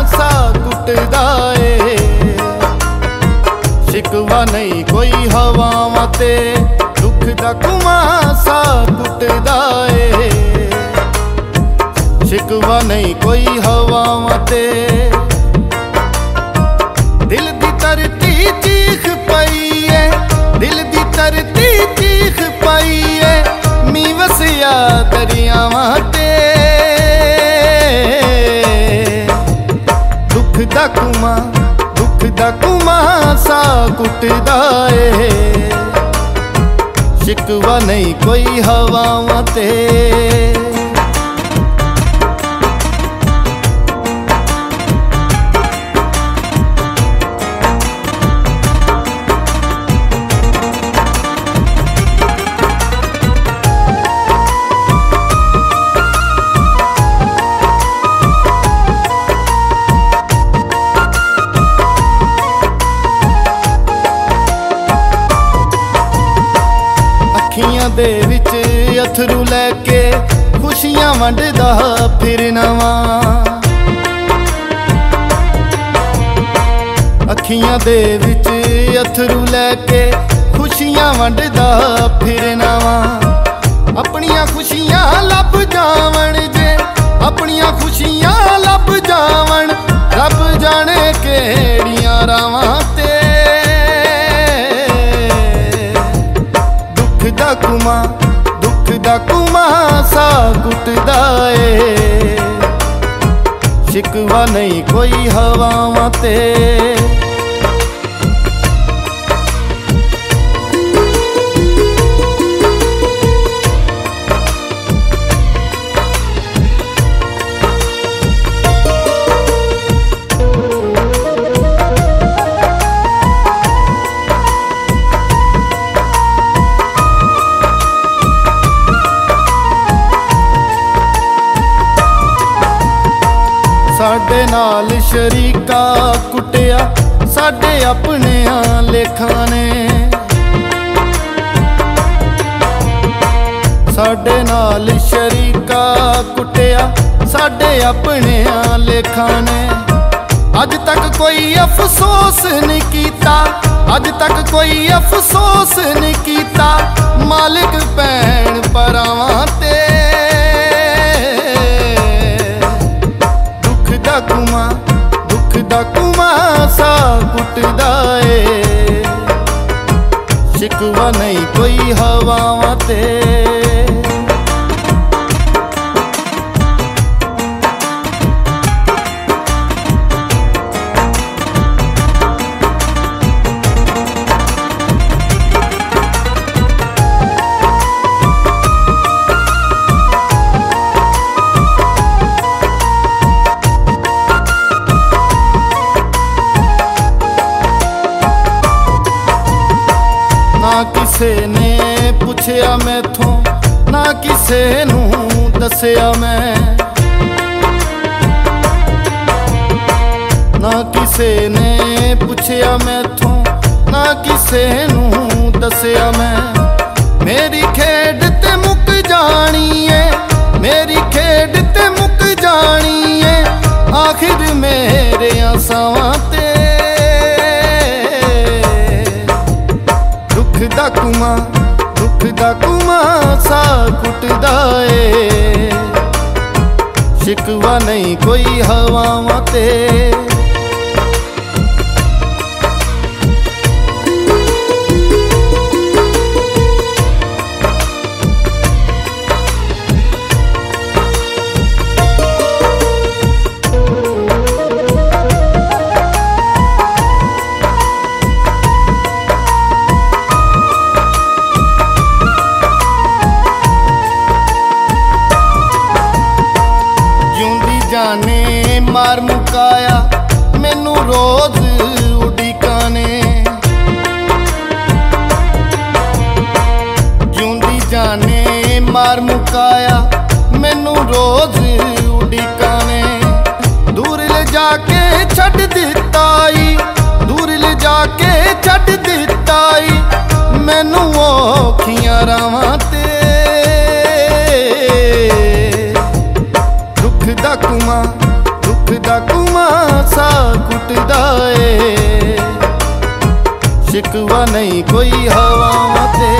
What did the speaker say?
सा कुटदा ए। शिकवा नहीं कोई हवावां ते दुख दा कुमासा कुटदा ए। शिकवा नहीं कोई हवावां ते दिल दी तरती चीख पई है, दिल दी तरती चीख पई है। मी वसिया दरियावां ते दुख दा कुमा सा कुटदा ए। शिकवा नहीं कोई हवावां ते। अखियां दे विच अथरू लैके खुशियां वंडदा फिरना वा। अखियां दे विच अथरू लैके खुशियां वंडदा फिरना वा। अपनियां खुशियां लब जावण जे, अपनियां खुशियां लब जावण। रब जाने केड़ियां रावां ते दुख दा कुमा सा कुटदा ए। शिकवा नहीं कोई हवावां ते। साडे नाल शरीका कुटिया साडे अपनियां लेखां ने। साडे नाल शरीका कुटिया साडे अपनियां लेखां ने। अज तक कोई अफसोस नहीं कीता, अज तक कोई अफसोस नहीं कीता। मालिक भैन भरावां ते दुख दा कुमा सा कुटदा ए। शिकवा नहीं कोई हवावां ते। ना किसे ने पुछया मैथों, ना किसे नू दसिया मैं। ना किसे ने पुछया मैथों, ना किसे नू दसिया मैं। मेरी खेड ते मुक जानी है, मेरी खेड ते मुक जानी है। आखिर मेरे आसावां ते दुख दा कुमा सा कुटदा ए। शिकवा नहीं कोई हवावां ते। जाने मार मुकाया मैनू रोज उड़ीका ने। जिउंदी जाने मार मुकाया मैनू रोज उड़ीका ने। दूर ले जाके छड्ड दित्ता ई, दूर ले जाके छड्ड दित्ता ई। मैनू औखियां रावां ते दुख दुख दा कुमासा कुटदा ए, शिकवा नहीं कोई हवावां ते।